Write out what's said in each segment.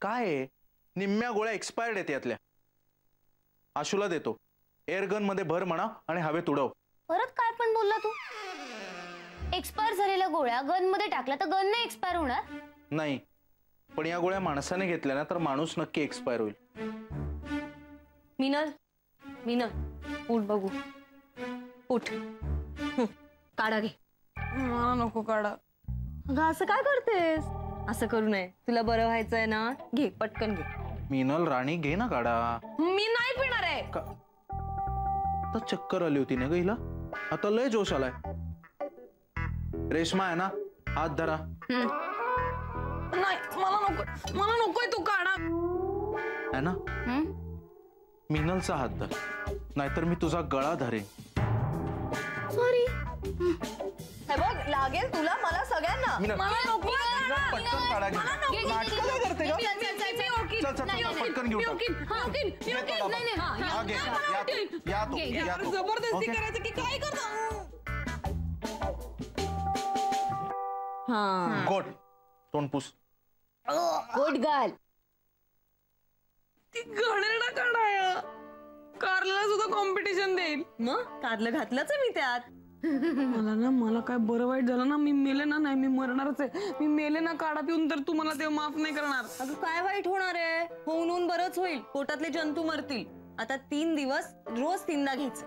काय आहे, निम्म्या गोळ्या एक्सपायर्ड आहेत यातल्या. आशूला देतो, एअरगन मध्ये भर म्हणा आणि हवेत उडव. परत काय पण बोलला तू? एक्सपायर झालेल्या गोळ्या गन मध्ये टाकल्या तर गन नाही एक्सपायर होणार? नाही, पण या गोळ्या माणसाने घेतल्या ना तर माणूस नक्की एक्सपायर होईल. मिनल, मिनल उठ बघू, उठ. काढा घे. मला नको काढा. अगं असं काय करतेस? असं करू नये, तुला बरं व्हायचंय ना. घे पटकन घे. मिनल राणी घे ना काढा. मी नाही पिणार आहे. आता चक्कर आली होती ना ग हिला, आता लय जोश आलाय. रेशमा आहे ना, हात धरा. नाही मला नकोय तू काढा. आहे ना, मिनलचा हात धर, नाहीतर मी तुझा गळा धरेन. सॉरी. हे बघ, लागेल तुला मला सगळ्यांना. मला नको. पटकन काढा. नाटकं काय करते का? चल चल पटकन घेऊन जबरदस्ती करायचं की काय करतो. गोट तोंड पुस. गोट घाल. ती घाणेरडा काढाय. कारला सुद्धा कॉम्पिटिशन देईल. मग कारलं घातलंच मी त्यात. मला काय बरं वाईट झालं ना, मी मेले ना. नाही, मी मरणारच आहे. मी मेले ना काढा पिऊन, तर तू मला ते माफ नाही करणार. अगं काय वाईट होणार आहे? होऊन होऊन बरंच होईल. पोटातले जंतू मरतील. आता 3 दिवस रोज 3दा घ्यायचं.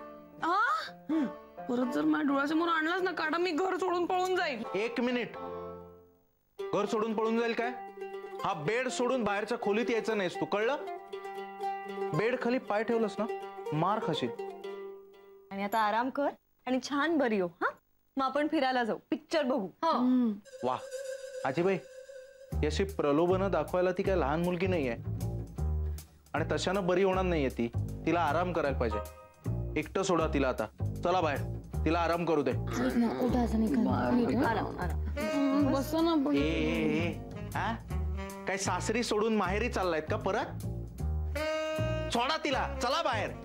परत जर माझ्या डोळ्यासमोर आणलास ना काढा, मी घर सोडून पळून जाईल. 1 मिनिट. घर सोडून पळून जाईल काय? हा बेड सोडून बाहेरच्या खोलीत यायचं नाहीस तू, कळलं? बेड खाली पाय ठेवलंस ना मार खाशील. आणि आता आराम कर आणि छान बरी हो. हा, मग आपण फिरायला जाऊ, पिक्चर बघू. वा आजीबाई, याची प्रलोभनं दाखवायला ती काय लहान मुलगी नाहीये, आणि तशानं बरी होणार नाहीये ती. तिला आराम करायला पाहिजे. एकटं सोडा तिला आता. चला बाहेर, तिला आराम करू दे. बस ना. काय सासरी सोडून माहेरी चाललायत का परत? सोडा तिला, चला बाहेर.